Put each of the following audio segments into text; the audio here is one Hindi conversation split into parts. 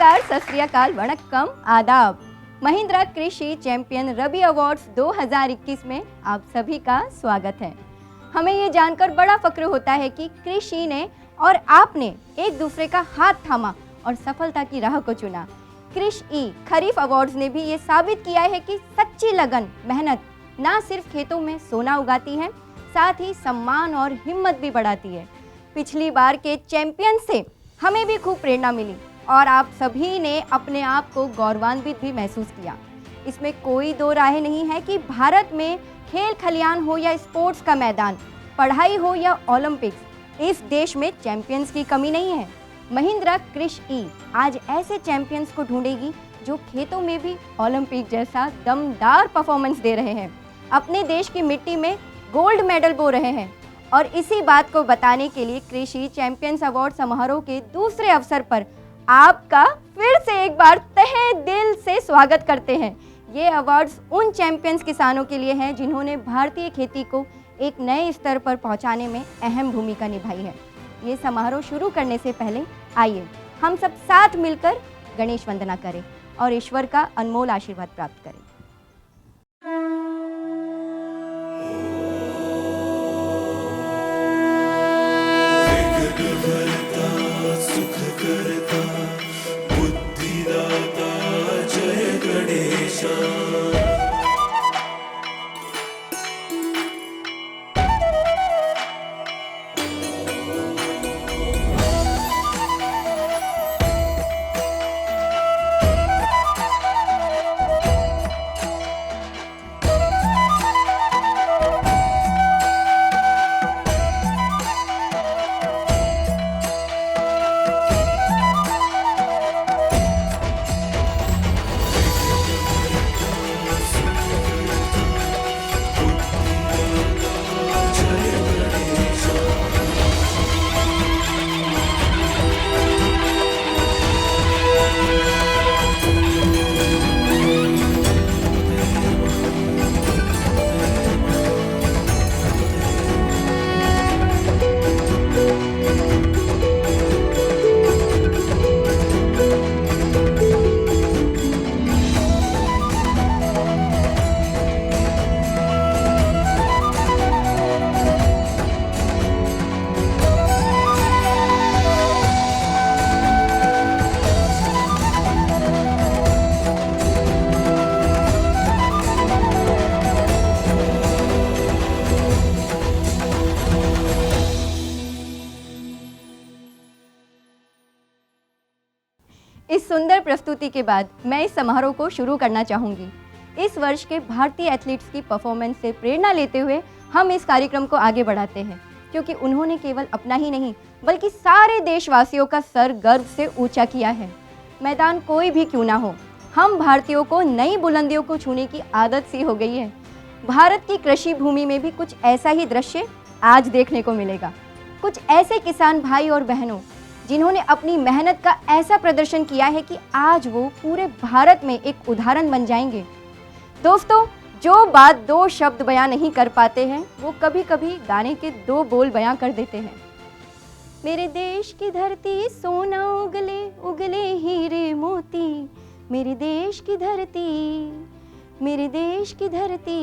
नमस्कार, सत श्री अकाल, वणक्कम, आदाब। महिंद्रा कृषि चैंपियन रबी अवार्ड्स 2021 में आप सभी का स्वागत है। हमें ये जानकर बड़ा फक्र होता है कि कृषि ने और आपने एक दूसरे का हाथ थामा और सफलता की राह को चुना। कृषि खरीफ अवार्ड्स ने भी ये साबित किया है कि सच्ची लगन, मेहनत ना सिर्फ खेतों में सोना उगाती है, साथ ही सम्मान और हिम्मत भी बढ़ाती है। पिछली बार के चैंपियन से हमें भी खूब प्रेरणा मिली और आप सभी ने अपने आप को गौरवान्वित भी महसूस किया। इसमें कोई दो राय नहीं है कि भारत में खेल खलियान हो या स्पोर्ट्स का मैदान, पढ़ाई हो या ओलंपिक्स, इस देश में चैंपियंस की कमी नहीं है। महिंद्रा कृषि आज ऐसे चैंपियंस को ढूंढेगी जो खेतों में भी ओलंपिक जैसा दमदार परफॉर्मेंस दे रहे हैं, अपने देश की मिट्टी में गोल्ड मेडल बो रहे हैं। और इसी बात को बताने के लिए कृषि चैंपियंस अवार्ड समारोह के दूसरे अवसर पर आपका फिर से एक बार तहे दिल से स्वागत करते हैं। ये अवार्ड्स उन चैंपियंस किसानों के लिए हैं जिन्होंने भारतीय खेती को एक नए स्तर पर पहुंचाने में अहम भूमिका निभाई है। ये समारोह शुरू करने से पहले आइए हम सब साथ मिलकर गणेश वंदना करें और ईश्वर का अनमोल आशीर्वाद प्राप्त करें। इस सुंदर प्रस्तुति के बाद मैं इस समारोह को शुरू करना चाहूँगी। इस वर्ष के भारतीय एथलीट्स की परफॉर्मेंस से प्रेरणा लेते हुए हम इस कार्यक्रम को आगे बढ़ाते हैं, क्योंकि उन्होंने केवल अपना ही नहीं बल्कि सारे देशवासियों का सर गर्व से ऊंचा किया है। मैदान कोई भी क्यों ना हो, हम भारतीयों को नई बुलंदियों को छूने की आदत सी हो गई है। भारत की कृषि भूमि में भी कुछ ऐसा ही दृश्य आज देखने को मिलेगा। कुछ ऐसे किसान भाई और बहनों जिन्होंने अपनी मेहनत का ऐसा प्रदर्शन किया है कि आज वो पूरे भारत में एक उदाहरण बन जाएंगे। दोस्तों, जो बात दो शब्द बयां नहीं कर पाते हैं, वो कभी कभी गाने के दो बोल बयां कर देते हैं। मेरे देश की धरती सोना उगले उगले हीरे मोती, मेरे देश की धरती, मेरे देश की धरती।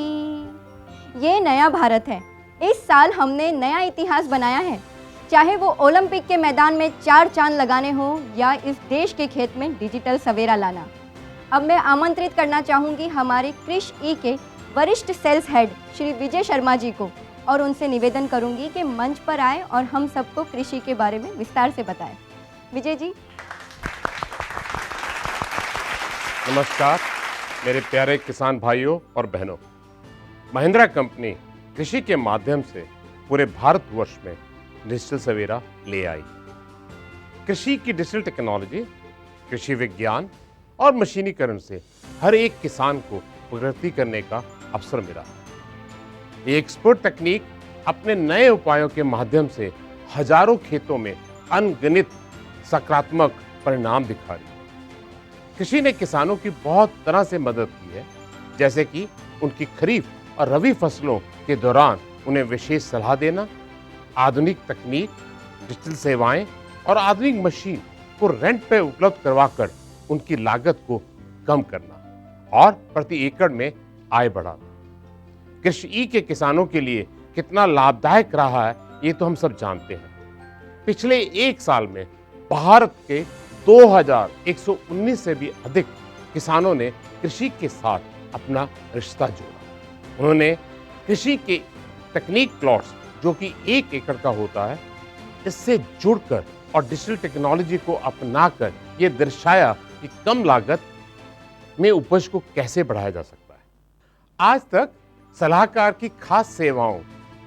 ये नया भारत है। इस साल हमने नया इतिहास बनाया है, चाहे वो ओलंपिक के मैदान में 4 चांद लगाने हो या इस देश के खेत में डिजिटल सवेरा लाना। अब मैं आमंत्रित करना चाहूँगी हमारे कृषि के वरिष्ठ सेल्स हेड श्री विजय शर्मा जी को, और उनसे निवेदन करूँगी कि मंच पर आए और हम सबको कृषि के बारे में विस्तार से बताएं। विजय जी। नमस्कार मेरे प्यारे किसान भाइयों और बहनों। महिंद्रा कंपनी कृषि के माध्यम से पूरे भारतवर्ष में डिजिटल सवेरा ले आई। कृषि की डिजिटल टेक्नोलॉजी, कृषि विज्ञान और मशीनीकरण से हर एक किसान को प्रगति करने का अवसर मिला। ये एक्सपर्ट तकनीक अपने नए उपायों के माध्यम से हजारों खेतों में अनगिनत सकारात्मक परिणाम दिखा रही है। कृषि ने किसानों की बहुत तरह से मदद की है, जैसे कि उनकी खरीफ और रबी फसलों के दौरान उन्हें विशेष सलाह देना, आधुनिक तकनीक, डिजिटल सेवाएं और आधुनिक मशीन को रेंट पे उपलब्ध करवाकर उनकी लागत को कम करना और प्रति एकड़ में आय बढ़ाना। कृषि ई के किसानों के लिए कितना लाभदायक रहा है ये तो हम सब जानते हैं। पिछले एक साल में भारत के 2119 से भी अधिक किसानों ने कृषि के साथ अपना रिश्ता जोड़ा। उन्होंने कृषि के तकनीक प्लॉट्स जो कि 1 एकड़ का होता है इससे जुड़कर और डिजिटल टेक्नोलॉजी को अपनाकर ये दर्शाया कि कम लागत में उपज को कैसे बढ़ाया जा सकता है। आज तक सलाहकार की खास सेवाओं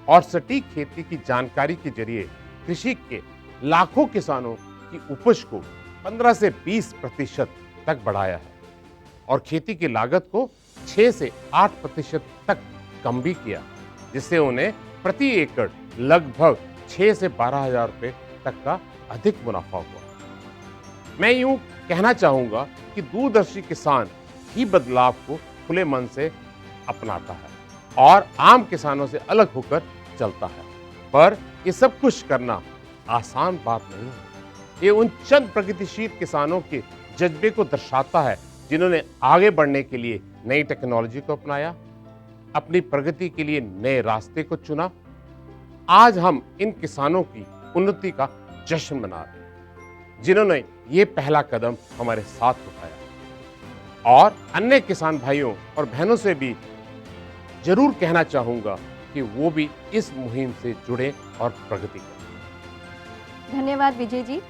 और सटीक खेती की जानकारी के जरिए कृषि के लाखों किसानों की उपज को 15 से 20% तक बढ़ाया है और खेती की लागत को 6 से 8% तक कम भी किया, जिससे उन्हें प्रति एकड़ लगभग 6 से 12 हजार रुपये तक का अधिक मुनाफा हुआ। मैं यूं कहना चाहूंगा कि दूरदर्शी किसान ही बदलाव को खुले मन से अपनाता है और आम किसानों से अलग होकर चलता है। पर ये सब कुछ करना आसान बात नहीं है। ये उन चंद प्रगतिशील किसानों के जज्बे को दर्शाता है जिन्होंने आगे बढ़ने के लिए नई टेक्नोलॉजी को अपनाया, अपनी प्रगति के लिए नए रास्ते को चुना। आज हम इन किसानों की उन्नति का जश्न मना रहे हैं जिन्होंने ये पहला कदम हमारे साथ उठाया। और अन्य किसान भाइयों और बहनों से भी जरूर कहना चाहूंगा कि वो भी इस मुहिम से जुड़े और प्रगति करें। धन्यवाद विजय जी।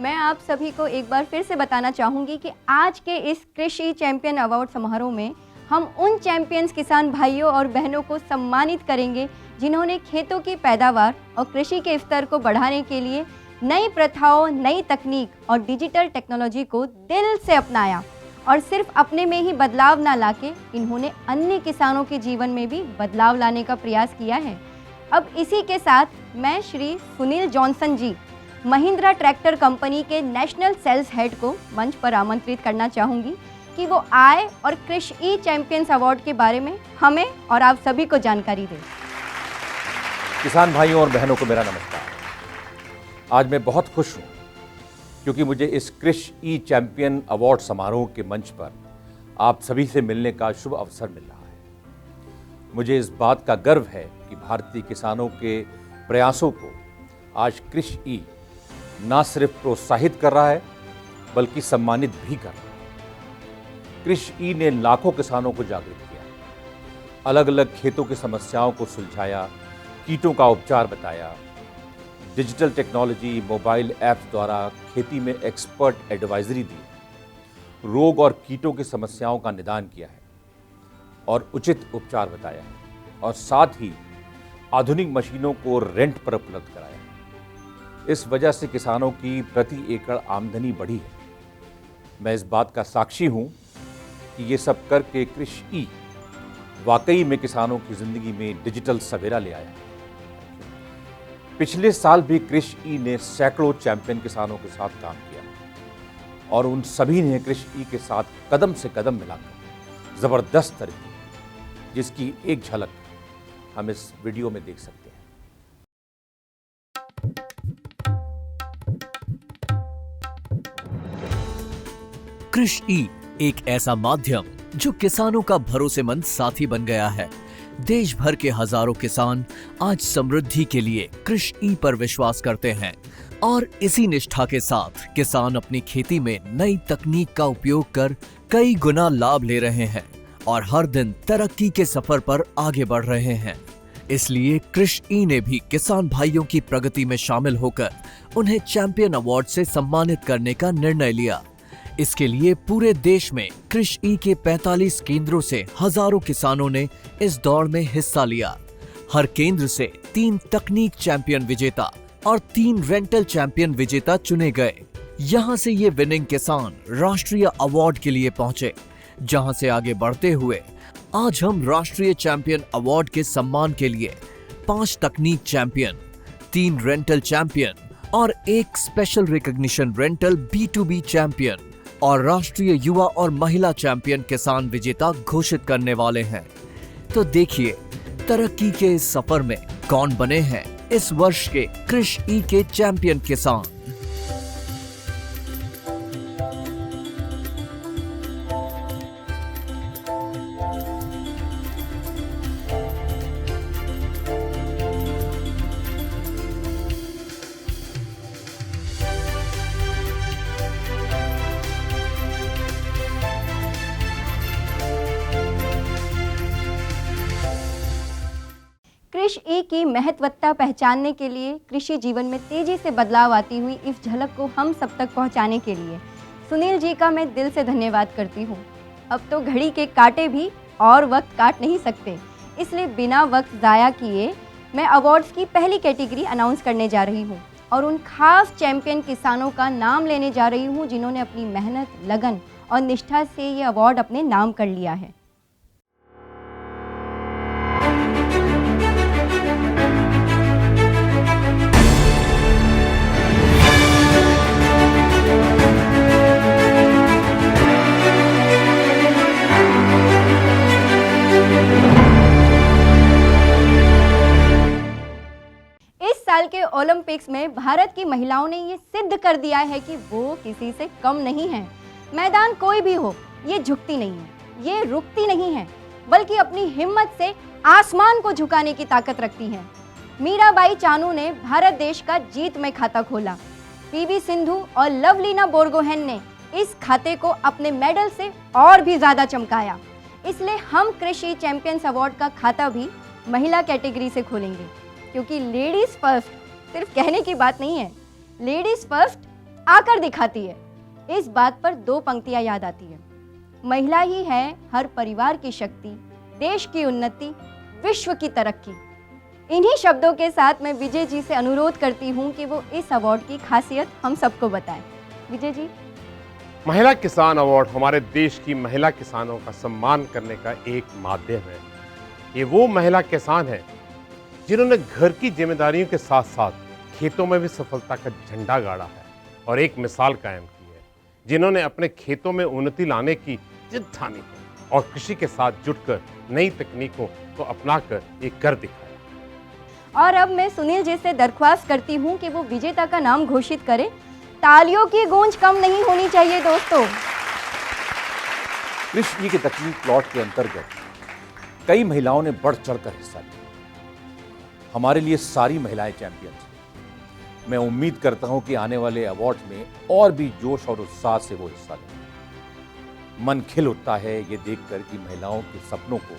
मैं आप सभी को एक बार फिर से बताना चाहूँगी कि आज के इस कृषि चैंपियन अवार्ड समारोह में हम उन चैंपियंस किसान भाइयों और बहनों को सम्मानित करेंगे जिन्होंने खेतों की पैदावार और कृषि के स्तर को बढ़ाने के लिए नई प्रथाओं, नई तकनीक और डिजिटल टेक्नोलॉजी को दिल से अपनाया और सिर्फ अपने में ही बदलाव ना लाके इन्होंने अन्य किसानों के जीवन में भी बदलाव लाने का प्रयास किया है। अब इसी के साथ मैं श्री सुनील जॉनसन जी, महिंद्रा ट्रैक्टर कंपनी के नेशनल सेल्स हेड को मंच पर आमंत्रित करना चाहूँगी कि वो आए और कृषि ई चैंपियंस अवार्ड के बारे में हमें और आप सभी को जानकारी दें। किसान भाइयों और बहनों को मेरा नमस्कार। आज मैं बहुत खुश हूँ क्योंकि मुझे इस कृषि ई चैंपियन अवार्ड समारोह के मंच पर आप सभी से मिलने का शुभ अवसर मिल रहा है। मुझे इस बात का गर्व है कि भारतीय किसानों के प्रयासों को आज कृषि ई न सिर्फ प्रोत्साहित कर रहा है बल्कि सम्मानित भी कर रहा है। कृषि ई ने लाखों किसानों को जागरूक किया, अलग अलग खेतों की समस्याओं को सुलझाया, कीटों का उपचार बताया, डिजिटल टेक्नोलॉजी, मोबाइल ऐप्स द्वारा खेती में एक्सपर्ट एडवाइजरी दी, रोग और कीटों की समस्याओं का निदान किया है और उचित उपचार बताया है और साथ ही आधुनिक मशीनों को रेंट पर उपलब्ध कराया है। इस वजह से किसानों की प्रति एकड़ आमदनी बढ़ी है। मैं इस बात का साक्षी हूं कि ये सब करके कृषि ई वाकई में किसानों की जिंदगी में डिजिटल सवेरा ले आया है। पिछले साल भी कृषि ई ने सैकड़ों चैंपियन किसानों के साथ काम किया और उन सभी ने कृषि ई के साथ कदम से कदम मिलाकर जबरदस्त तरक्की की, जिसकी एक झलक हम इस वीडियो में देख सकते हैं। कृषि ई एक ऐसा माध्यम जो किसानों का भरोसेमंद साथी बन गया है। देश भर के हजारों किसान आज समृद्धि के लिए कृषि ई पर विश्वास करते हैं और इसी निष्ठा के साथ किसान अपनी खेती में नई तकनीक का उपयोग कर कई गुना लाभ ले रहे हैं और हर दिन तरक्की के सफर पर आगे बढ़ रहे हैं। इसलिए कृषि ई ने भी किसान भाइयों की प्रगति में शामिल होकर उन्हें चैंपियन अवार्ड से सम्मानित करने का निर्णय लिया। इसके लिए पूरे देश में कृषि ई के 45 केंद्रों से हजारों किसानों ने इस दौड़ में हिस्सा लिया। हर केंद्र से 3 तकनीक चैंपियन विजेता और 3 रेंटल चैंपियन विजेता चुने गए। यहां से ये विनिंग किसान राष्ट्रीय अवार्ड के लिए पहुंचे, जहां से आगे बढ़ते हुए आज हम राष्ट्रीय चैंपियन अवार्ड के सम्मान के लिए 5 तकनीक चैंपियन, 3 रेंटल चैंपियन और 1 special recognition rental B2B champion और राष्ट्रीय युवा और महिला चैंपियन किसान विजेता घोषित करने वाले हैं। तो देखिए तरक्की के इस सफर में कौन बने हैं इस वर्ष के कृषि ई के चैंपियन किसान। ई की महत्वता पहचानने के लिए कृषि जीवन में तेजी से बदलाव आती हुई इस झलक को हम सब तक पहुंचाने के लिए सुनील जी का मैं दिल से धन्यवाद करती हूं। अब तो घड़ी के कांटे भी और वक्त काट नहीं सकते, इसलिए बिना वक्त ज़ाया किए मैं अवार्ड्स की पहली कैटेगरी अनाउंस करने जा रही हूं और उन खास चैंपियन किसानों का नाम लेने जा रही हूं जिन्होंने अपनी मेहनत, लगन और निष्ठा से ये अवार्ड अपने नाम कर लिया है। साल के ओलंपिक्स में भारत की महिलाओं ने ये सिद्ध कर दिया है कि वो किसी से कम नहीं है। मैदान कोई भी हो, ये झुकती नहीं है, ये रुकती नहीं है, बल्कि अपनी हिम्मत से आसमान को झुकाने की ताकत रखती हैं। मीराबाई चानू ने भारत देश का जीत में खाता खोला। पीवी सिंधु और लवलीना बोरगोहेन ने इस खाते को अपने मेडल से और भी ज्यादा चमकाया। इसलिए हम कृषि चैंपियंस अवार्ड का खाता भी महिला कैटेगरी से खोलेंगे, क्योंकि लेडीज फर्स्ट सिर्फ कहने की बात नहीं है, लेडीज फर्स्ट आकर दिखाती है। इस बात पर दो पंक्तियां याद आती है, महिला ही है हर परिवार की शक्ति, देश की उन्नति, विश्व की तरक्की। इन्हीं शब्दों के साथ मैं विजय जी से अनुरोध करती हूं कि वो इस अवार्ड की खासियत हम सबको बताएं। विजय जी। महिला किसान अवार्ड हमारे देश की महिला किसानों का सम्मान करने का एक माध्यम है। ये वो महिला किसान है जिन्होंने घर की जिम्मेदारियों के साथ साथ खेतों में भी सफलता का झंडा गाड़ा है और एक मिसाल कायम की है, जिन्होंने अपने खेतों में उन्नति लाने की जिद ठानी है और कृषि के साथ जुटकर नई तकनीकों को अपनाकर ये कर दिखाया। और अब मैं सुनील जी से दरख्वास्त करती हूँ कि वो विजेता का नाम घोषित करें। तालियों की गूंज कम नहीं होनी चाहिए दोस्तों। कृषि के तकनीक प्लॉट के अंतर्गत कई महिलाओं ने बढ़ चढ़कर हिस्सा लिया। हमारे लिए सारी महिलाएं चैंपियन हैं। मैं उम्मीद करता हूं कि आने वाले अवार्ड में और भी जोश और उत्साह से वो हिस्सा लें। मन खिल उठता है ये देखकर कि महिलाओं के सपनों को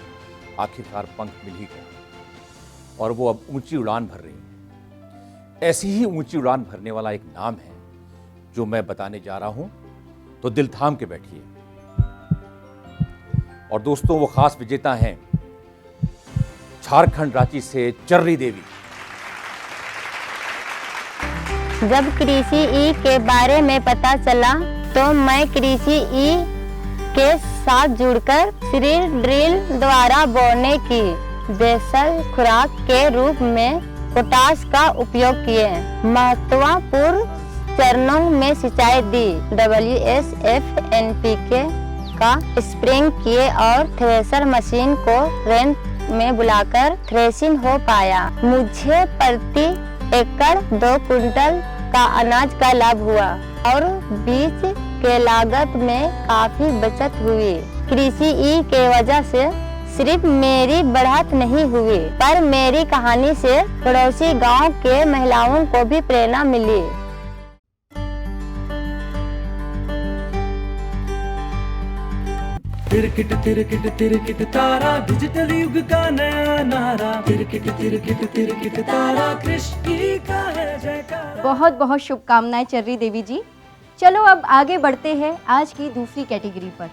आखिरकार पंख मिल ही गए और वो अब ऊंची उड़ान भर रही हैं। ऐसी ही ऊंची उड़ान भरने वाला एक नाम है जो मैं बताने जा रहा हूं, तो दिल थाम के बैठिए। और दोस्तों, वो खास विजेता हैं झारखंड रांची से चर्री देवी। जब कृषि ई के बारे में पता चला तो मैं कृषि ई के साथ जुड़कर सीड ड्रिल द्वारा बोने की बेसल खुराक के रूप में पोटाश का उपयोग किए। महत्वपूर्ण चरणों में सिंचाई दी, WSF NPK का स्प्रिंग किए और थ्रेशर मशीन को रेंट में बुलाकर थ्रेशिंग हो पाया। मुझे प्रति एकड़ 2 कुंटल का अनाज का लाभ हुआ और बीज के लागत में काफी बचत हुई। कृषि ई के वजह से सिर्फ मेरी बढ़त नहीं हुई, पर मेरी कहानी से पड़ोसी गांव के महिलाओं को भी प्रेरणा मिली। तिरकिट तिरकिट तिरकिट तारा, डिजिटल युग का नया नारा। तिरकिट तिरकिट तिरकिट तारा, कृषि का है जयकारा। बहुत बहुत शुभकामनाएं चर्री देवी जी। चलो अब आगे बढ़ते हैं आज की दूसरी कैटेगरी पर,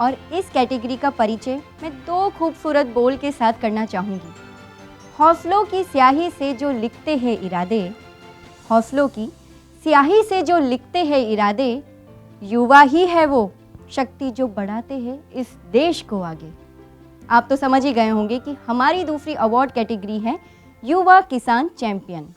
और इस कैटेगरी का परिचय मैं 2 खूबसूरत बोल के साथ करना चाहूँगी। हौसलों की स्याही से जो लिखते हैं इरादे, हौसलों की स्याही से जो लिखते हैं इरादे, युवा ही है वो शक्ति जो बढ़ाते हैं इस देश को आगे। आप तो समझ ही गए होंगे कि हमारी दूसरी अवार्ड कैटेगरी है युवा किसान चैंपियन।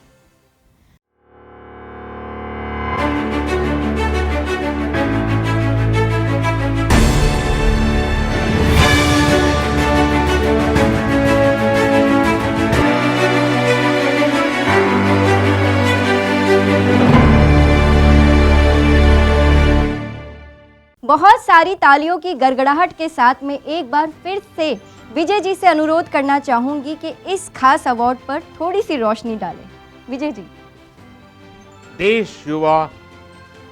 बहुत सारी तालियों की गड़गड़ाहट के साथ में एक बार फिर से विजय जी से अनुरोध करना चाहूंगी कि इस खास अवार्ड पर थोड़ी सी रोशनी डालें। विजय जी। देश युवा,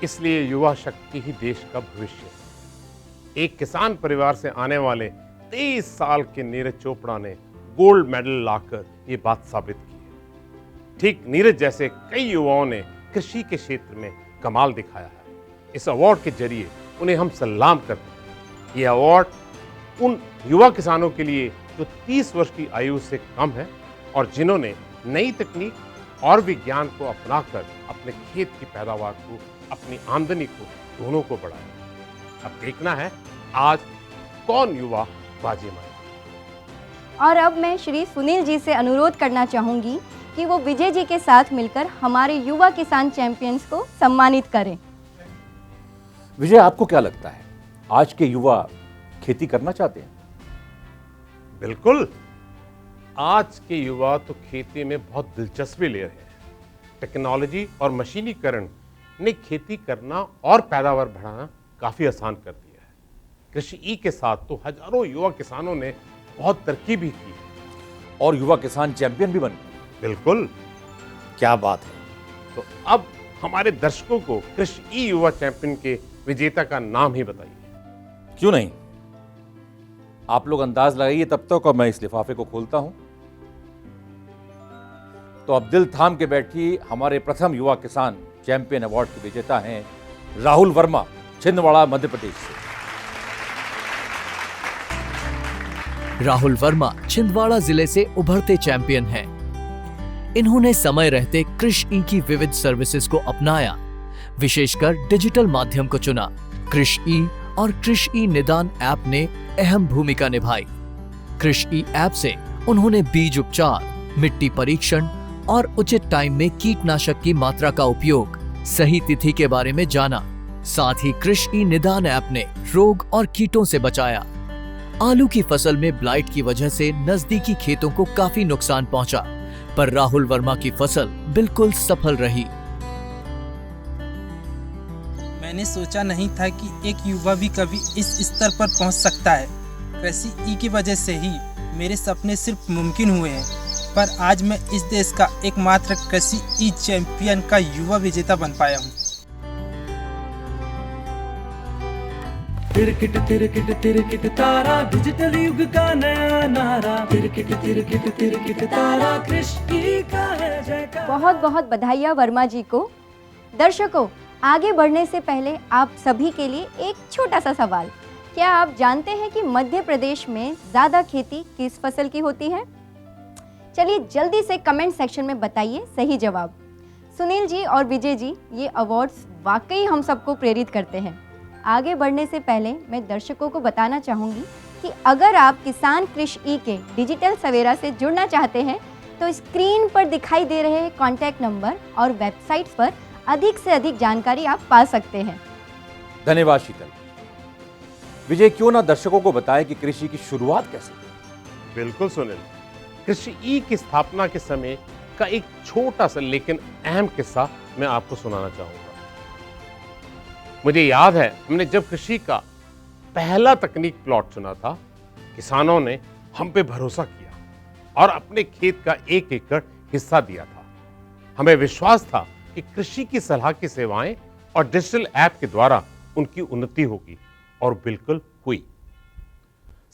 इसलिए युवा शक्ति ही देश का भविष्य है। एक किसान परिवार से आने वाले 23 साल के नीरज चोपड़ा ने गोल्ड मेडल लाकर ये बात साबित की है। ठीक नीरज जैसे कई युवाओं ने कृषि के क्षेत्र में कमाल दिखाया है। इस अवार्ड के जरिए उन्हें हम सलाम करते हैं। ये अवार्ड उन युवा किसानों के लिए जो 30 वर्ष की आयु से कम है और जिन्होंने नई तकनीक और विज्ञान को अपनाकर अपने खेत की पैदावार को, अपनी आमदनी को, दोनों को बढ़ाया। अब देखना है आज कौन युवा बाजी मारे। और अब मैं श्री सुनील जी से अनुरोध करना चाहूंगी कि वो विजय जी के साथ मिलकर हमारे युवा किसान चैंपियंस को सम्मानित करें। विजय, आपको क्या लगता है, आज के युवा खेती करना चाहते हैं? बिल्कुल, आज के युवा तो खेती में बहुत दिलचस्पी ले रहे हैं। टेक्नोलॉजी और मशीनीकरण ने खेती करना और पैदावार बढ़ाना काफी आसान कर दिया है। कृषि ई के साथ तो हजारों युवा किसानों ने बहुत तरक्की भी की है और युवा किसान चैंपियन भी बन गए। बिल्कुल, क्या बात है। तो अब हमारे दर्शकों को कृषि ई युवा चैंपियन के विजेता का नाम ही बताइए। क्यों नहीं, आप लोग अंदाज लगाइए तब तक और मैं इस लिफाफे को खोलता हूं। तो अब दिल थाम के बैठिए, हमारे प्रथम युवा किसान चैंपियन अवार्ड के विजेता हैं राहुल वर्मा, छिंदवाड़ा, मध्य प्रदेश से। राहुल वर्मा छिंदवाड़ा जिले से उभरते चैंपियन हैं। इन्होंने समय रहते कृषि ई की विविध सर्विसेज को अपनाया, विशेषकर डिजिटल माध्यम को चुना। कृषि ई और कृषि ई निदान ऐप ने अहम भूमिका निभाई। कृषि ई ऐप से उन्होंने बीज उपचार, मिट्टी परीक्षण और उचित टाइम में कीटनाशक की मात्रा का उपयोग, सही तिथि के बारे में जाना। साथ ही कृषि ई निदान ऐप ने रोग और कीटों से बचाया। आलू की फसल में ब्लाइट की वजह से नजदीकी खेतों को काफी नुकसान पहुंचा, पर राहुल वर्मा की फसल बिल्कुल सफल रही। मैंने सोचा नहीं था कि एक युवा भी कभी इस स्तर पर पहुंच सकता है। कृषि ई की वजह से ही मेरे सपने सिर्फ मुमकिन हुए हैं, पर आज मैं इस देश का एकमात्र कृषि ई चैंपियन का युवा विजेता बन पाया हूं। तिरकिट तिरकिट तिरकिट तारा, डिजिटल युग का नया नारा। तिरकिट तिरकिट तिरकिट तारा, कृषि ई का है जयकार। बहुत बहुत बधाइयाँ वर्मा जी को। दर्शकों, आगे बढ़ने से पहले आप सभी के लिए एक छोटा सा सवाल। क्या आप जानते हैं कि मध्य प्रदेश में ज़्यादा खेती किस फसल की होती है? चलिए जल्दी से कमेंट सेक्शन में बताइए सही जवाब। सुनील जी और विजय जी, ये अवार्ड्स वाकई हम सबको प्रेरित करते हैं। आगे बढ़ने से पहले मैं दर्शकों को बताना चाहूँगी कि अगर आप किसान कृषि ई के डिजिटल सवेरा से जुड़ना चाहते हैं तो स्क्रीन पर दिखाई दे रहे कॉन्टैक्ट नंबर और वेबसाइट पर अधिक से अधिक जानकारी आप पा सकते हैं। धन्यवाद शीतल। विजय, क्यों ना दर्शकों को बताएं कि कृषि की शुरुआत कैसे हुई? बिल्कुल सुनील, कृषि ई की स्थापना के समय का एक छोटा सा लेकिन अहम किस्सा मैं आपको सुनाना चाहूंगा। मुझे याद है, हमने जब कृषि का पहला तकनीक प्लॉट चुना था, किसानों ने हम पे भरोसा किया और अपने खेत का 1 एकड़ हिस्सा दिया था। हमें विश्वास था कि कृषि की सलाह की सेवाएं और डिजिटल ऐप के द्वारा उनकी उन्नति होगी, और बिल्कुल हुई।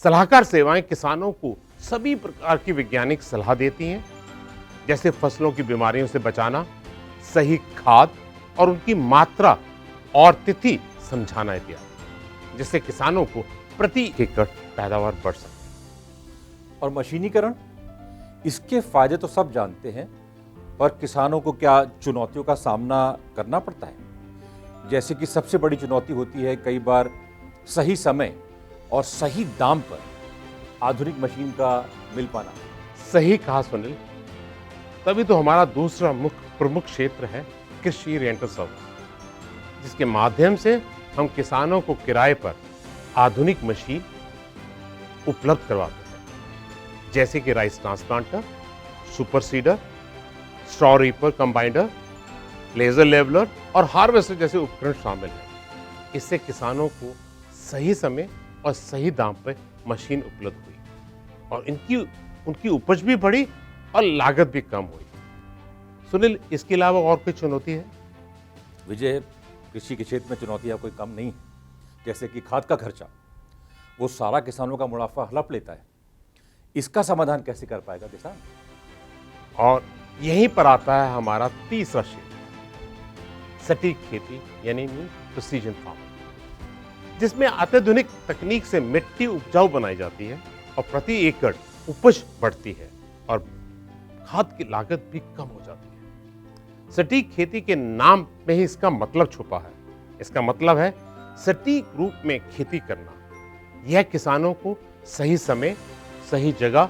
सलाहकार सेवाएं किसानों को सभी प्रकार की वैज्ञानिक सलाह देती हैं, जैसे फसलों की बीमारियों से बचाना, सही खाद और उनकी मात्रा और तिथि समझाना इत्यादि, जिससे किसानों को प्रति एकड़ पैदावार बढ़ सके। और मशीनीकरण, इसके फायदे तो सब जानते हैं, पर किसानों को क्या चुनौतियों का सामना करना पड़ता है? जैसे कि सबसे बड़ी चुनौती होती है कई बार सही समय और सही दाम पर आधुनिक मशीन का मिल पाना। सही कहा सुनील। तभी तो हमारा दूसरा प्रमुख क्षेत्र है कृषि रेंटल सर्विस, जिसके माध्यम से हम किसानों को किराए पर आधुनिक मशीन उपलब्ध करवाते हैं, जैसे कि rice transplanter, super seeder, straw reaper combiner, laser leveller और हार्वेस्टर जैसे उपकरण शामिल हैं। इससे किसानों को सही समय और सही दाम पर मशीन उपलब्ध हुई और उनकी उपज भी बढ़ी और लागत भी कम हुई। सुनील, इसके अलावा और कोई चुनौती है? विजय, कृषि के क्षेत्र में चुनौतियां कोई कम नहीं है। जैसे कि खाद का खर्चा, वो सारा किसानों का मुनाफा हड़प लेता है। इसका समाधान कैसे कर पाएगा किसान? और यहीं पर आता है हमारा तीसरा क्षेत्र, सटीक खेती यानी प्रिसीजन फार्मिंग, जिसमें अत्याधुनिक तकनीक से मिट्टी उपजाऊ बनाई जाती है और प्रति एकड़ उपज बढ़ती है और खाद की लागत भी कम हो जाती है। सटीक खेती के नाम में ही इसका मतलब छुपा है। इसका मतलब है सटीक रूप में खेती करना। यह किसानों को सही समय, सही जगह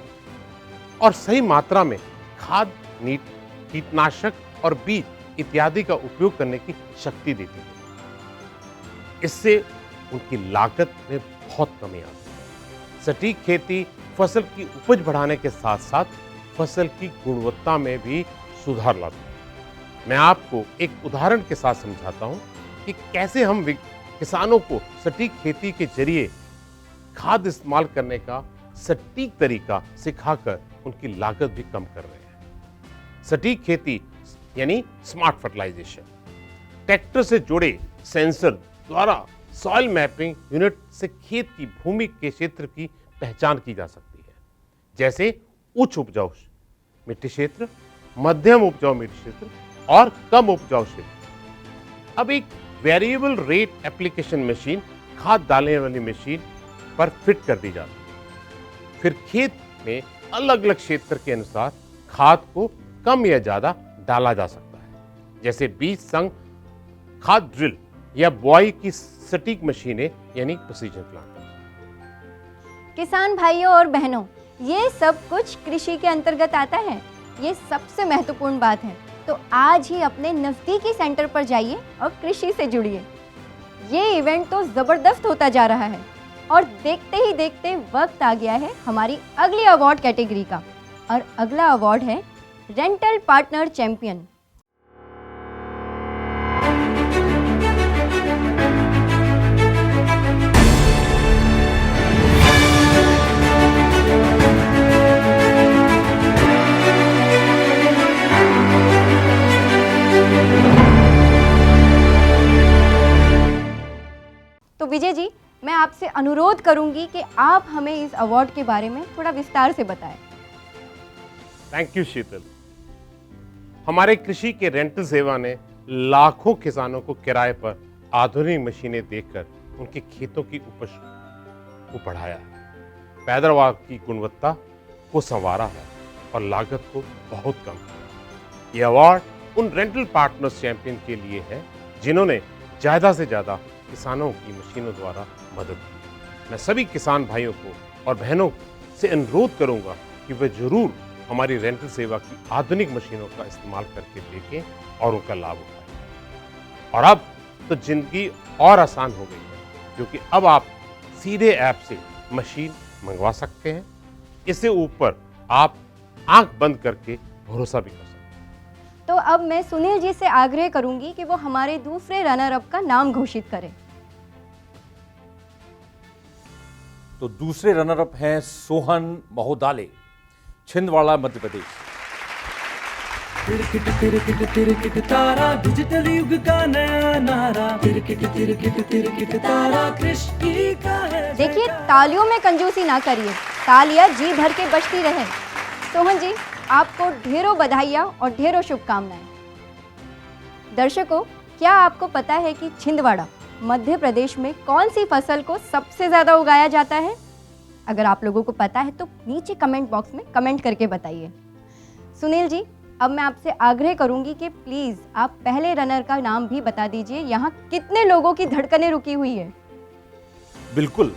और सही मात्रा में खाद, कीटनाशक और बीज इत्यादि का उपयोग करने की शक्ति देती है। इससे उनकी लागत में बहुत कमी आती है। सटीक खेती फसल की उपज बढ़ाने के साथ साथ फसल की गुणवत्ता में भी सुधार लाती है। मैं आपको एक उदाहरण के साथ समझाता हूं कि कैसे हम किसानों को सटीक खेती के जरिए खाद इस्तेमाल करने का सटीक तरीका सिखाकर उनकी लागत भी कम कर रहे हैं। सटीक खेती यानी स्मार्ट फर्टिलाइजेशन, ट्रैक्टर से जुड़े सेंसर द्वारा सॉइल मैपिंग यूनिट से खेत की भूमि के क्षेत्र की पहचान की जा सकती है, जैसे उच्च उपजाऊ मिट्टी क्षेत्र, मध्यम उपजाऊ मिट्टी क्षेत्र और कम उपजाऊ क्षेत्र। अब एक वेरिएबल रेट एप्लीकेशन मशीन खाद डालने वाली मशीन पर फिट कर दी जाती है। फिर खेत में अलग अलग क्षेत्र के अनुसार खाद को कम या ज्यादा डाला जा सकता है, जैसे बीज संग खाद ड्रिल या बुआई की सटीक मशीनें यानी प्रिसीजन प्लांटर्स। किसान भाइयों और बहनों, ये सब कुछ कृषि के अंतर्गत आता है। ये सबसे महत्वपूर्ण बात है। तो आज ही अपने नजदीकी सेंटर पर जाइए और कृषि से जुड़िए। ये इवेंट तो जबरदस्त होता जा रहा है और देखते ही देखते वक्त आ गया है हमारी अगली अवार्ड कैटेगरी का। और अगला अवार्ड है रेंटल पार्टनर चैंपियन। तो विजय जी, मैं आपसे अनुरोध करूंगी कि आप हमें इस अवार्ड के बारे में थोड़ा विस्तार से बताएं। थैंक यू शीतल। हमारे कृषि के रेंटल सेवा ने लाखों किसानों को किराए पर आधुनिक मशीनें देकर उनके खेतों की उपज को बढ़ाया है, पैदावार की गुणवत्ता को संवारा है और लागत को बहुत कम किया। यह अवार्ड उन रेंटल पार्टनर्स चैंपियन के लिए है जिन्होंने ज्यादा से ज्यादा किसानों की मशीनों द्वारा मदद की। मैं सभी किसान भाइयों को और बहनों से अनुरोध करूंगा कि वे जरूर हमारी रेंटल सेवा की आधुनिक मशीनों का इस्तेमाल करके देखें और उनका लाभ उठाएं। और अब तो जिंदगी और आसान हो गई है, क्योंकि अब आप सीधे ऐप से मशीन मंगवा सकते हैं। इससे ऊपर आप आंख बंद करके भरोसा भी कर सकते हैं। तो अब मैं सुनील जी से आग्रह करूंगी कि वो हमारे दूसरे रनर अप का नाम घोषित करें। तो दूसरे रनर अप हैं सोहन महोदाले, छिंदवाड़ा, मध्य प्रदेश। तिरकिट तिरकिट तिरकिट तारा, डिजिटल युग का नया नारा। तिरकिट तिरकिट तिरकिट तारा, कृषि का है। देखिए, तालियों में कंजूसी ना करिए, तालियां जी भर के बजती रहे। सोहन जी, आपको ढेरों बधाइयाँ और ढेरों शुभकामनाएं। दर्शकों, क्या आपको पता है कि छिंदवाड़ा मध्य प्रदेश में कौन सी फसल को सबसे ज्यादा उगाया जाता है? अगर आप लोगों को पता है तो नीचे कमेंट बॉक्स में कमेंट करके बताइए। सुनील जी, अब मैं आपसे आग्रह करूंगी कि प्लीज आप पहले रनर का नाम भी बता दीजिए। यहाँ कितने लोगों की धड़कनें रुकी हुई है? बिल्कुल।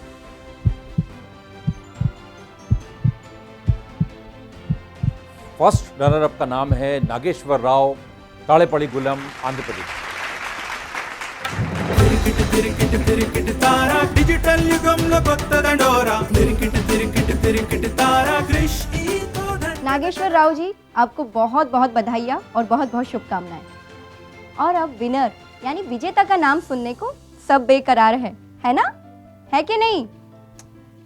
फर्स्ट रनर अप का नाम है नागेश्वर राव, ताड़ेपल्लीगुलम, आंध्र प्रदेश। तिरकिट तिरकिट तिरकिट तारा, डिजिटल युगंలో కొత్త దండోరా। तिरकिट तिरकिट तिरकिट तारा, कृषि तो नागेश्वर राव जी, आपको बहुत बहुत बधाइयाँ और बहुत बहुत शुभकामनाएं। और अब विनर यानी विजेता का नाम सुनने को सब बेकरार है ना? है कि नहीं?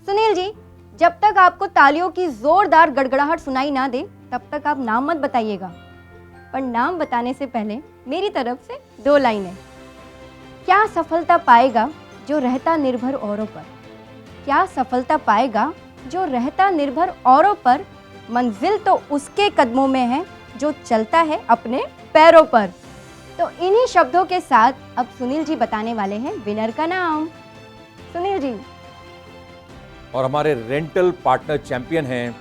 सुनील जी, जब तक आपको तालियों की जोरदार गड़गड़ाहट सुनाई ना दे तब तक आप नाम मत बताइएगा। पर नाम बताने से पहले मेरी तरफ से 2 लाइनें। क्या सफलता पाएगा जो रहता निर्भर औरों पर? क्या सफलता पाएगा जो रहता निर्भर औरों पर, मंजिल तो उसके कदमों में है जो चलता है अपने पैरों पर। तो इन्हीं शब्दों के साथ अब सुनील जी बताने वाले हैं विनर का नाम। सुनील जी। और हमारे रेंटल पार्टनर चैंपियन हैं,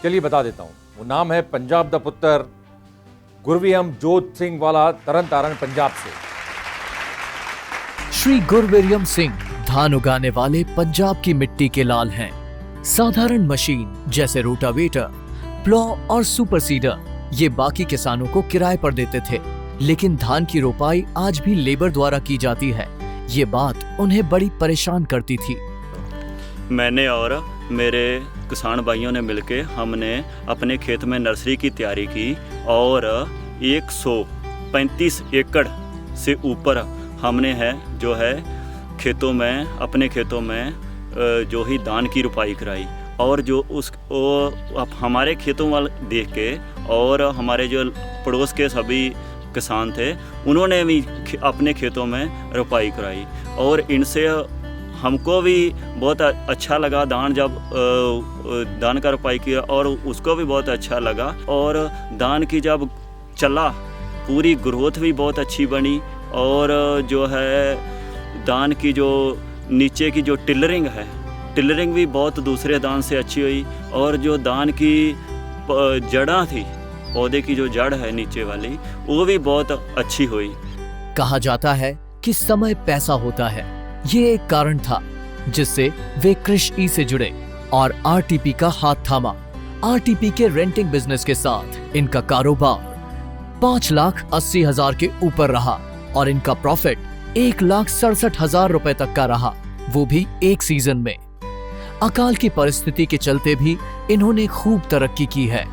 चलिए बता देता हूं, वो नाम है पंजाब दा पुत्र गुरवियम जोत सिंह वाला, तरन तारण पंजाब से। श्री गुरवियम सिंह धान उगाने वाले पंजाब की मिट्टी के लाल हैं। साधारण मशीन जैसे रोटावेटर, प्लॉ और सुपर सीडर ये बाकी किसानों को किराए पर देते थे, लेकिन धान की रोपाई आज भी लेबर द्वारा की जाती है। ये बात उन्हें बड़ी परेशान करती थी। मैंने और मेरे किसान भाइयों ने मिलके हमने अपने खेत में नर्सरी की तैयारी की और 135 एकड़ से ऊपर हमने जो है खेतों में, अपने खेतों में जो ही धान की रुपाई कराई। और जो अब हमारे खेतों वाले देख के और हमारे जो पड़ोस के सभी किसान थे उन्होंने भी अपने खेतों में रुपाई कराई और इनसे हमको भी बहुत अच्छा लगा। धान का रुपाई किया और उसको भी बहुत अच्छा लगा और धान की जब चला पूरी ग्रोथ भी बहुत अच्छी बनी और जो है धान की जो नीचे की जो टिलरिंग भी बहुत दूसरे धान से अच्छी हुई और जो धान की जड़ां थी, पौधे की जो जड़ है नीचे वाली, वो भी बहुत अच्छी हुई। कहा जाता है कि समय पैसा होता है, ये एक कारण था जिससे वे कृषि से जुड़े और आरटीपी का हाथ थामा। आरटीपी के रेंटिंग बिजनेस के साथ इनका कारोबार 5,80,000 के ऊपर रहा और इनका प्रॉफिट 1,67,000 रुपए तक का रहा, वो भी एक सीजन में। अकाल की परिस्थिति के चलते भी इन्होंने खूब तरक्की की है।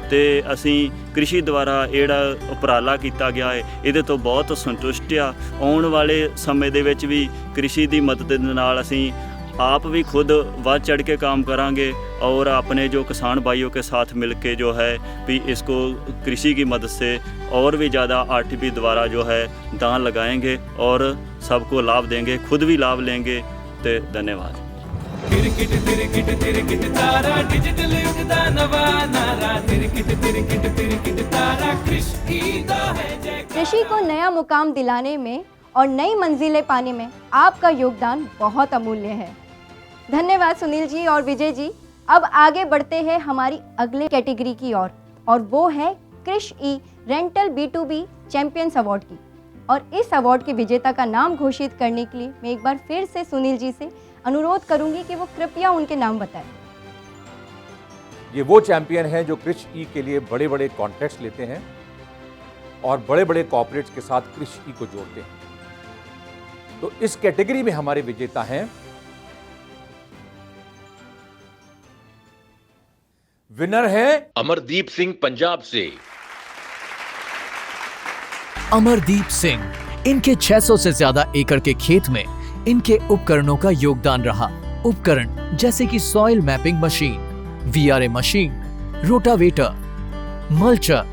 ਤੇ ਅਸੀਂ ਕ੍ਰਿਸ਼ੀ ਦੁਆਰਾ ਜਿਹੜਾ ਉਪਰਾਲਾ ਕੀਤਾ ਗਿਆ ਹੈ ਇਹਦੇ ਤੋਂ ਬਹੁਤ ਸੰਤੁਸ਼ਟ ਆ। ਆਉਣ ਵਾਲੇ ਸਮੇਂ ਦੇ ਵਿੱਚ ਵੀ ਕ੍ਰਿਸ਼ੀ ਦੀ ਮਦਦ ਦੇ ਨਾਲ ਅਸੀਂ आप भी खुद बढ़ चढ़ के काम करेंगे और अपने जो किसान भाइयों के साथ मिलके जो है भी इसको कृषि की मदद से और भी ज़्यादा आरटीपी द्वारा जो है दान लगाएंगे और सबको लाभ देंगे, खुद भी लाभ लेंगे। तो धन्यवाद। तिरकिट तिरकिट तिरकिट तारा डिजिटल युग दा नवा नारा तिरकिट तिरकिट तिरकिट तारा कृषि दा है जय। कृषि को नया मुकाम दिलाने में और नई मंजिलें पाने में आपका योगदान बहुत अमूल्य है। धन्यवाद सुनील जी और विजय जी। अब आगे बढ़ते हैं हमारी अगले कैटेगरी की ओर और वो है कृषि ई रेंटल B2B चैंपियंस अवार्ड की। और इस अवार्ड के विजेता का नाम घोषित करने के लिए मैं एक बार फिर से सुनील जी से अनुरोध करूंगी कि वो कृपया उनके नाम बताएं। ये वो चैंपियन हैं जो कृषि ई के लिए बड़े बड़े कॉन्ट्रैक्ट्स लेते हैं और बड़े बड़े कॉर्पोरेट्स के साथ कृषि ई को जोड़ते हैं। तो इस कैटेगरी में हमारे विजेता हैं, विनर है अमरदीप सिंह पंजाब से। अमरदीप सिंह, इनके 600 से ज्यादा एकड़ के खेत में इनके उपकरणों का योगदान रहा। उपकरण जैसे कि soil mapping machine, VRA machine, rotavator, mulcher,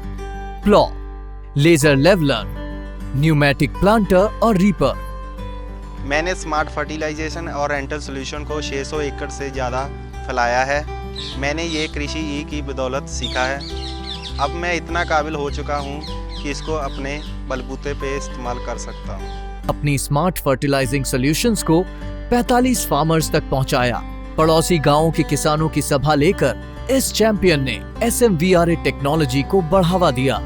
plough, laser leveller, pneumatic planter और रीपर। मैंने स्मार्ट फर्टिलाइजेशन और रेंटल सॉल्यूशन को 600 एकड़ से ज़्यादा फैलाया है। मैंने ये कृषि ई की बदौलत सीखा है। अब मैं इतना काबिल हो चुका हूँ कि इसको अपने बलबूते पे इस्तेमाल कर सकता हूँ। अपनी स्मार्ट फर्टिलाइजिंग सॉल्यूशंस को 45 फार्मर्स तक पहुंचाया। पड़ोसी गांवों के किसानों की सभा लेकर इस चैंपियन ने SMVRA टेक्नोलॉजी को बढ़ावा दिया।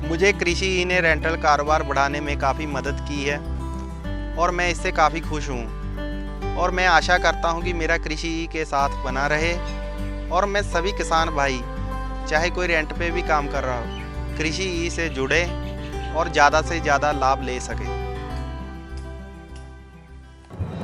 मुझे कृषि ई ने रेंटल कारोबार बढ़ाने में काफ़ी मदद की है और मैं इससे काफ़ी खुश हूँ और मैं आशा करता हूँ कि मेरा कृषि ई के साथ बना रहे और मैं सभी किसान भाई, चाहे कोई रेंट पे भी काम कर रहा हो, कृषि ई से जुड़े और ज़्यादा से ज़्यादा लाभ ले सके।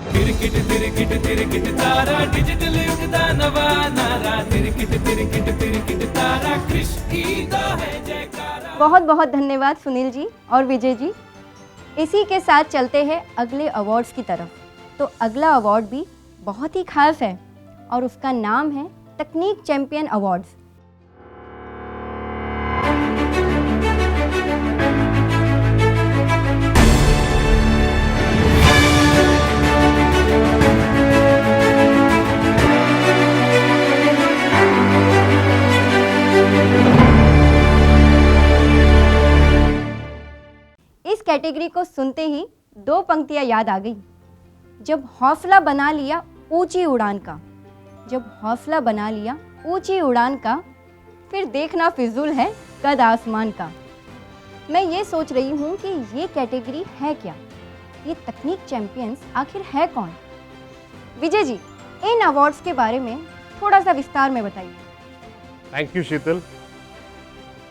तिरकिट तिरकिट तिरकिट तारा डिजिटल युग दा नवा नारा तिरकिट तिरकिट तिरकिट तारा कृषि दा है जयकारा। बहुत बहुत धन्यवाद सुनील जी और विजय जी। इसी के साथ चलते हैं अगले अवार्ड्स की तरफ। तो अगला अवार्ड भी बहुत ही खास है और उसका नाम है तकनीक चैंपियन अवार्ड्स। इस कैटेगरी को सुनते ही दो पंक्तियां याद आ गई। जब हौसला बना लिया ऊंची उड़ान का, जब हौसला बना लिया ऊंची उड़ान का, फिर देखना फिजूल है कद आसमान का। मैं ये सोच रही हूँ कि ये कैटेगरी है क्या, ये तकनीक चैंपियंस आखिर है कौन। विजय जी, इन अवार्ड्स के बारे में थोड़ा सा विस्तार में बताइए। थैंक यू शीतल।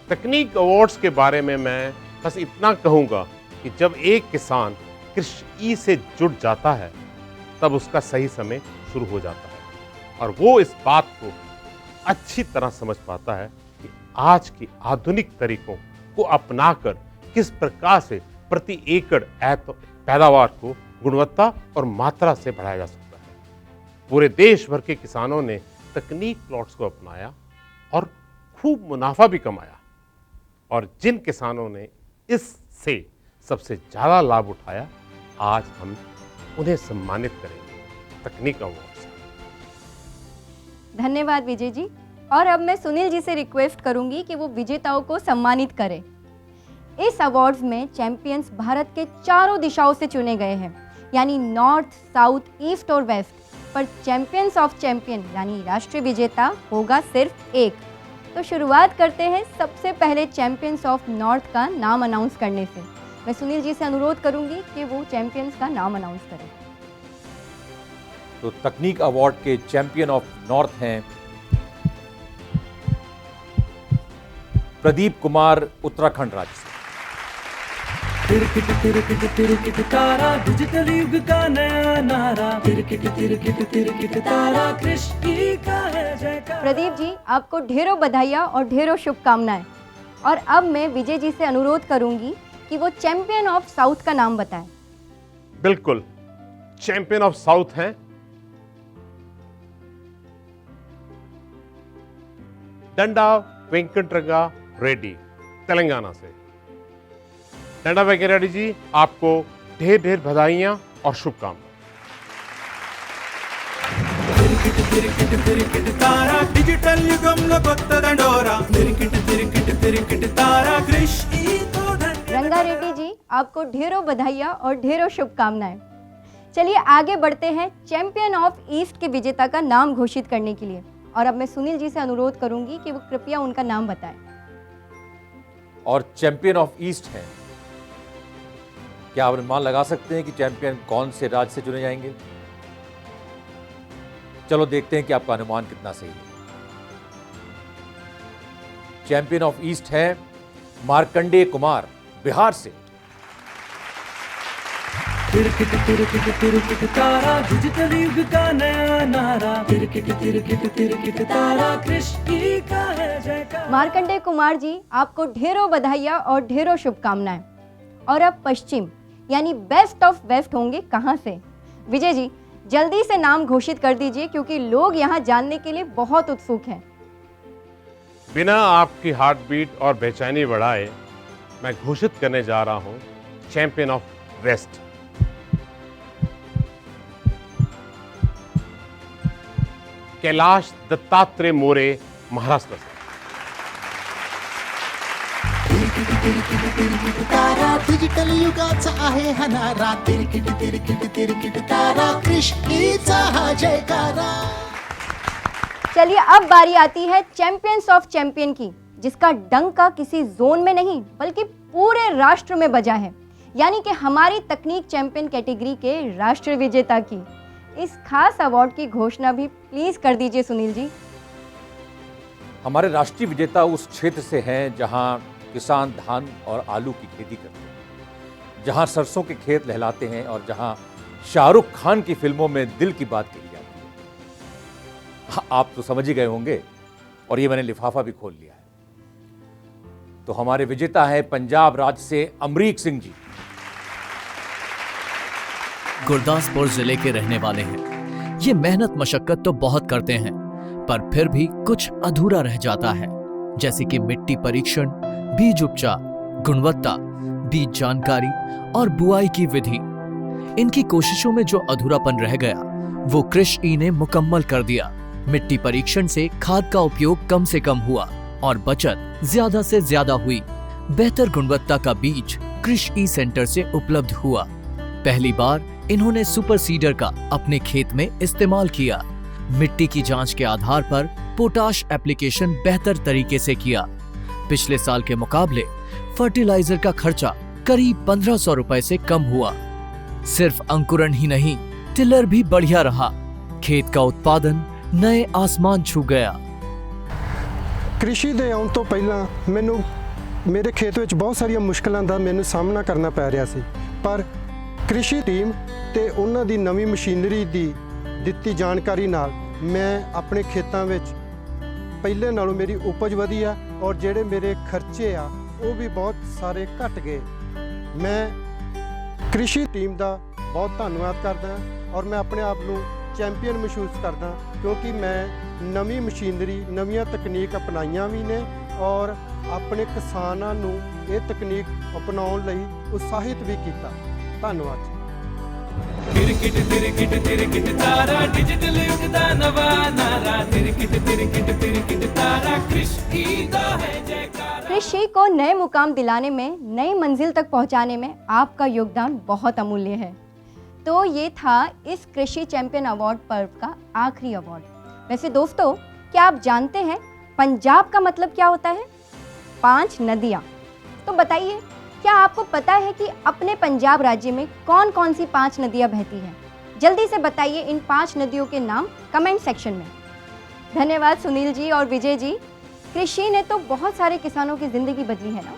तकनीक अवार्ड्स के बारे में मैं बस इतना कहूँगा कि जब एक किसान कृषि ई से जुड़ जाता है तब उसका सही समय शुरू हो जाता है और वो इस बात को अच्छी तरह समझ पाता है कि आज की आधुनिक तरीकों को अपनाकर किस प्रकार से प्रति एकड़ पैदावार को गुणवत्ता और मात्रा से बढ़ाया जा सकता है। पूरे देश भर के किसानों ने तकनीक प्लॉट्स को अपनाया और खूब मुनाफा भी कमाया, और जिन किसानों ने इससे सबसे ज़्यादा लाभ उठाया, आज हम उन्हें सम्मानित करेंगे तकनीक अवार्ड से। धन्यवाद विजय जी। और अब मैं सुनील जी से रिक्वेस्ट करूंगी कि वो विजेताओं को सम्मानित करें। इस अवार्ड्स में चैंपियंस भारत के चारों दिशाओं से चुने गए हैं, यानी नॉर्थ, साउथ, ईस्ट और वेस्ट। पर चैंपियंस ऑफ चैंपियन यानी राष्ट्रीय विजेता होगा सिर्फ एक। तो शुरुआत करते हैं सबसे पहले चैंपियंस ऑफ नॉर्थ का नाम अनाउंस करने से। मैं सुनील जी से अनुरोध करूंगी कि वो चैंपियंस का नाम अनाउंस करें। तो तकनीक अवार्ड के चैंपियन ऑफ नॉर्थ हैं प्रदीप कुमार, उत्तराखंड राज्य से। तिरकिट तारा, डिजिटल युग का नया नारा। तिरकिट तारा, कृषि का है जयकारा। प्रदीप जी, आपको ढेरों बधाइयाँ और ढेरों शुभकामनाएं। और अब मैं विजय जी से अनुरोध करूंगी कि वो चैंपियन ऑफ साउथ का नाम बताएं। बिल्कुल, चैंपियन ऑफ साउथ हैं डंडा वेंकटरंगा रेड्डी, तेलंगाना से। डंडा वेंकट रेड्डी जी, आपको ढेर ढेर बधाइयां और शुभकामनाएं। तिरकिट तारा, डिजिटल युगंलो కొత్త దండోరా। तिरकिट तारा, कृषि तो रंगा रेड्डी जी, आपको ढेरों बधाइयाँ और ढेरों शुभकामनाएं। चलिए आगे बढ़ते हैं चैंपियन ऑफ ईस्ट के विजेता का नाम घोषित करने के लिए। और अब मैं सुनील जी से अनुरोध करूंगी कि वो कृपया उनका नाम बताएं। और चैंपियन ऑफ ईस्ट हैं, क्या आप अनुमान लगा सकते हैं कि चैंपियन कौन से राज्य से चुने जाएंगे? चलो देखते हैं कि आपका अनुमान कितना सही है। चैंपियन ऑफ ईस्ट है मार्कंडेय कुमार, बिहार से। तिरकिट तारा, डिजिटल युग का नया नारा। तिरकिट तारा, कृषि का है जयकारा। मार्कंडेय कुमार जी, आपको ढेरों बधाइयाँ और ढेरों शुभकामनाएं। और अब पश्चिम यानी बेस्ट ऑफ वेस्ट होंगे कहां से? विजय जी, जल्दी से नाम घोषित कर दीजिए क्योंकि लोग यहां जानने के लिए बहुत उत्सुक हैं। बिना आपकी हार्ट बीट और बेचैनी बढ़ाए मैं घोषित करने जा रहा हूं champion of west. Kailash Dattatreya More, Maharashtra से। तारा, डिजिटल युगाचा आहे हा नारा। तिरकिट तारा, कृषीचा हा जयकारा। चलिए अब बारी आती है चैंपियंस ऑफ चैंपियन की, जिसका डंका किसी जोन में नहीं बल्कि पूरे राष्ट्र में बजा है, यानी कि हमारी तकनीक चैंपियन कैटेगरी के राष्ट्रीय विजेता की। इस खास अवार्ड की घोषणा भी प्लीज कर दीजिए सुनील जी। हमारे राष्ट्रीय विजेता उस क्षेत्र से हैं जहां किसान धान और आलू की खेती करते हैं, जहां सरसों के खेत लहलाते हैं और जहां शाहरुख खान की फिल्मों में दिल की बात कही जाती है। आप तो समझ ही गए होंगे और ये मैंने लिफाफा भी खोल लिया है। तो हमारे विजेता है पंजाब राज्य से अमरीक सिंह जी। गुरदासपुर जिले के रहने वाले हैं। ये मेहनत मशक्कत तो बहुत करते हैं, पर फिर भी कुछ अधूरा रह जाता है, जैसे कि मिट्टी परीक्षण, बीज उपचार, गुणवत्ता, बीज जानकारी और बुआई की विधि। इनकी कोशिशों में जो अधूरापन रह गया वो कृषि ने मुकम्मल कर दिया। मिट्टी परीक्षण से खाद का उपयोग कम से कम हुआ और बचत ज्यादा से ज्यादा हुई। बेहतर गुणवत्ता का बीज कृषि ई सेंटर से उपलब्ध हुआ। पहली बार इन्होंने सुपर सीडर का अपने खेत में इस्तेमाल किया। मिट्टी की जांच के आधार पर पोटाश एप्लीकेशन बेहतर तरीके से किया। पिछले साल के मुकाबले फर्टिलाइजर का खर्चा करीब 1500 रुपए से कम हुआ। सिर्फ अंकुरण ही नहीं, टिलर भी बढ़िया रहा। खेत का उत्पादन नए आसमान छू गया। कृषि ਦੇ ਆਉਣ ਤੋਂ ਪਹਿਲਾਂ ਮੈਨੂੰ ਮੇਰੇ ਖੇਤ ਵਿੱਚ ਬਹੁਤ ਸਾਰੀਆਂ ਮੁਸ਼ਕਲਾਂ ਦਾ ਮੈਨੂੰ ਸਾਹਮਣਾ ਕਰਨਾ ਪੈ ਰਿਹਾ ਸੀ, ਪਰ कृषि टीम ਤੇ ਉਹਨਾਂ ਦੀ ਨਵੀਂ ਮਸ਼ੀਨਰੀ ਦੀ ਦਿੱਤੀ ਜਾਣਕਾਰੀ ਨਾਲ ਮੈਂ ਆਪਣੇ ਖੇਤਾਂ ਵਿੱਚ ਪਹਿਲੇ ਨਾਲੋਂ ਮੇਰੀ ਉਪਜ ਵਧੀ ਆ ਔਰ ਜਿਹੜੇ ਮੇਰੇ ਖਰਚੇ ਆ ਉਹ ਵੀ ਬਹੁਤ ਸਾਰੇ ਘਟ ਗਏ। ਮੈਂ कृषि टीम ਦਾ ਬਹੁਤ ਧੰਨਵਾਦ ਕਰਦਾ ਔਰ ਮੈਂ ਆਪਣੇ ਆਪ ਨੂੰ ਚੈਂਪੀਅਨ ਮਹਿਸੂਸ ਕਰਦਾ ਕਿਉਂਕਿ ਮੈਂ ਨਵੀਂ ਮਸ਼ੀਨਰੀ ਨਵੀਆਂ ਤਕਨੀਕ ਅਪਣਾਈਆਂ ਵੀ ਨੇ ਔਰ ਆਪਣੇ ਕਿਸਾਨਾਂ ਨੂੰ ਇਹ ਤਕਨੀਕ ਅਪਣਾਉਣ ਲਈ ਉਤਸ਼ਾਹਿਤ ਵੀ ਕੀਤਾ। ਧੰਨਵਾਦ ਜੀ। तिरकिट तिरकिट तिरकिट तारा डिजिटल युग दा नवा नारा तिरकिट तारा कृषि दा है जयकारा। कृषि को नए मुकाम दिलाने में, नई मंजिल तक पहुंचाने में आपका योगदान बहुत अमूल्य है। तो ये था इस कृषि चैंपियन अवार्ड पर्व का आखिरी अवार्ड। वैसे दोस्तों, क्या आप जानते हैं पंजाब का मतलब क्या होता है? 5 नदियाँ। तो बताइए, क्या आपको पता है कि अपने पंजाब राज्य में कौन कौन सी 5 नदियाँ बहती हैं? जल्दी से बताइए इन 5 नदियों के नाम कमेंट सेक्शन में। धन्यवाद सुनील जी और विजय जी। कृषि ने तो बहुत सारे किसानों की ज़िंदगी बदली है ना।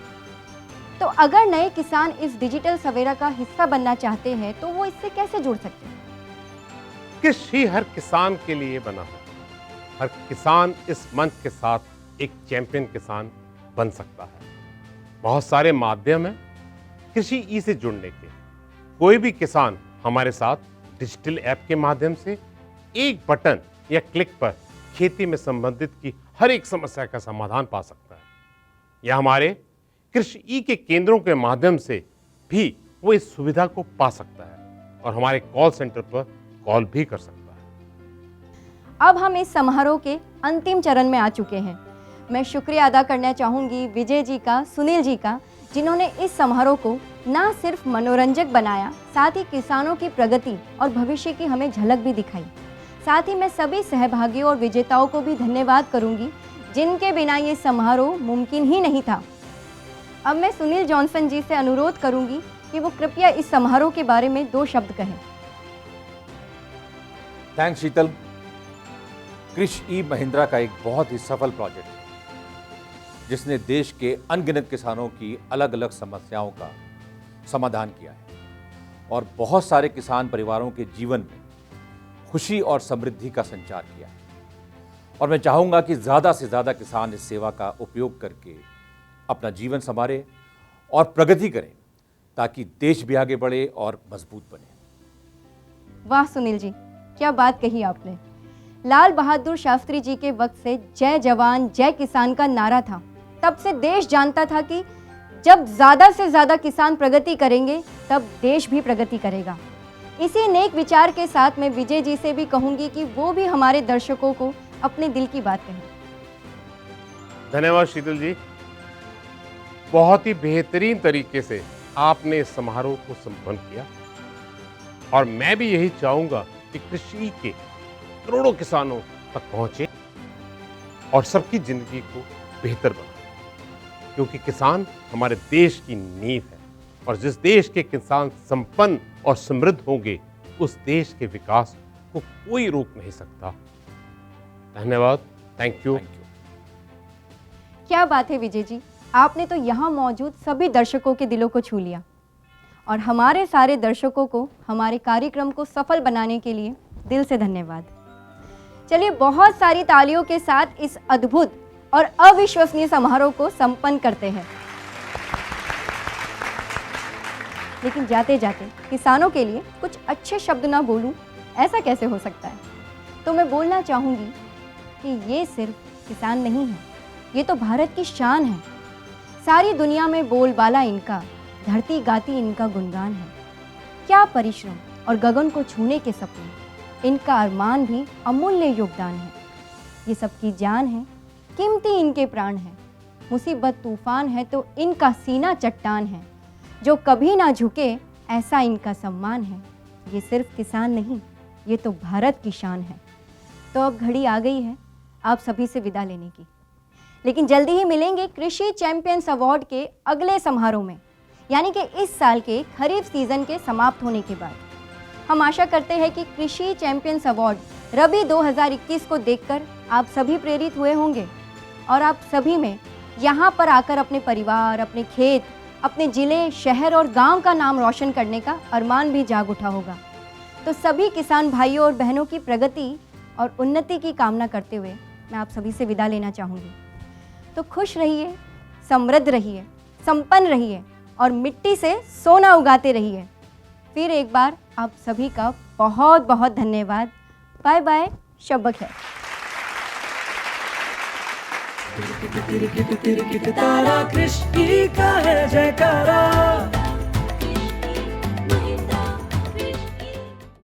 तो अगर नए किसान इस डिजिटल सवेरा का हिस्सा बनना चाहते हैं तो वो इससे कैसे जुड़ सकते हैं? कृषि हर किसान के लिए बना है। हर किसान इस मंच के साथ एक चैंपियन किसान बन सकता है। बहुत सारे माध्यम हैं कृषि ई से जुड़ने के। कोई भी किसान हमारे साथ डिजिटल ऐप के माध्यम से एक बटन या क्लिक पर खेती में संबंधित की हर एक समस्या का समाधान पा सकता है, या हमारे कृषि ई के केंद्रों के माध्यम से भी वो इस सुविधा को पा सकता है और हमारे कॉल सेंटर पर कॉल भी कर सकता है। अब हम इस समारोह के अंतिम चरण में आ चुके हैं। मैं शुक्रिया अदा करना चाहूँगी विजय जी का, सुनील जी का, जिन्होंने इस समारोह को ना सिर्फ मनोरंजक बनाया, साथ ही किसानों की प्रगति और भविष्य की हमें झलक भी दिखाई। साथ ही मैं सभी सहभागियों और विजेताओं को भी धन्यवाद करूँगी, जिनके बिना ये समारोह मुमकिन ही नहीं था। अब मैं सुनील जॉनसन जी से अनुरोध करूँगी कि वो कृपया इस समारोह के बारे में 2 शब्द कहें। थैंक्स शीतल। कृषि ई महिंद्रा का एक बहुत ही सफल प्रोजेक्ट है, जिसने देश के अनगिनत किसानों की अलग अलग समस्याओं का समाधान किया है और बहुत सारे किसान परिवारों के जीवन में खुशी और समृद्धि का संचार किया है। और मैं चाहूँगा कि ज़्यादा से ज़्यादा किसान इस सेवा का उपयोग करके अपना जीवन संवारे और प्रगति करें, ताकि देश भी आगे बढ़े और मजबूत बने। वाह सुनील जी, क्या बात कही आपने। लाल बहादुर शास्त्री जी के वक्त से जय जवान जय किसान का नारा था। तब से देश जानता था कि जब ज़्यादा से ज़्यादा किसान प्रगति करेंगे तब देश भी प्रगति करेगा। इसी नेक विचार के साथ मैं विजय जी से भी कहूँगी कि वो भी हमारे दर्शकों को अपने दिल की बात कहें। धन्यवाद शीतल जी। बहुत ही बेहतरीन तरीके से आपने इस समारोह को संपन्न किया और मैं भी यही चाहूँगा कि कृषि के करोड़ों किसानों तक पहुँचे और सबकी जिंदगी को बेहतर बनाए, क्योंकि किसान हमारे देश की नींव है और जिस देश के किसान संपन्न और समृद्ध होंगे, उस देश के विकास को कोई रोक नहीं सकता। धन्यवाद। Thank you. क्या बात है विजय जी, आपने तो यहाँ मौजूद सभी दर्शकों के दिलों को छू लिया और हमारे सारे दर्शकों को हमारे कार्यक्रम को सफल बनाने के लिए दिल से धन्यवाद। चलिए बहुत सारी तालियों के साथ इस अद्भुत और अविश्वसनीय समारोह को संपन्न करते हैं। लेकिन जाते जाते किसानों के लिए कुछ अच्छे शब्द ना बोलूं, ऐसा कैसे हो सकता है। तो मैं बोलना चाहूँगी कि ये सिर्फ किसान नहीं है, ये तो भारत की शान है। सारी दुनिया में बोलबाला इनका, धरती गाती इनका गुणगान है। क्या परिश्रम और गगन को छूने के सपने, इनका अरमान भी अमूल्य योगदान है। ये सबकी जान है, कीमती इनके प्राण हैं। मुसीबत तूफान है तो इनका सीना चट्टान है। जो कभी ना झुके ऐसा इनका सम्मान है। ये सिर्फ किसान नहीं, ये तो भारत की शान है। तो अब घड़ी आ गई है आप सभी से विदा लेने की, लेकिन जल्दी ही मिलेंगे कृषि चैंपियंस अवार्ड के अगले समारोह में, यानी कि इस साल के खरीफ सीजन के समाप्त होने के बाद। हम आशा करते हैं कि कृषि चैंपियंस अवार्ड रबी 2021 को देखकर आप सभी प्रेरित हुए होंगे और आप सभी में यहाँ पर आकर अपने परिवार, अपने खेत, अपने ज़िले, शहर और गांव का नाम रोशन करने का अरमान भी जाग उठा होगा। तो सभी किसान भाइयों और बहनों की प्रगति और उन्नति की कामना करते हुए मैं आप सभी से विदा लेना चाहूँगी। तो खुश रहिए, समृद्ध रहिए, संपन्न रहिए और मिट्टी से सोना उगाते रहिए। फिर एक बार आप सभी का बहुत बहुत धन्यवाद। बाय बाय, शब खैर। तारा कृषि का है जयकारा।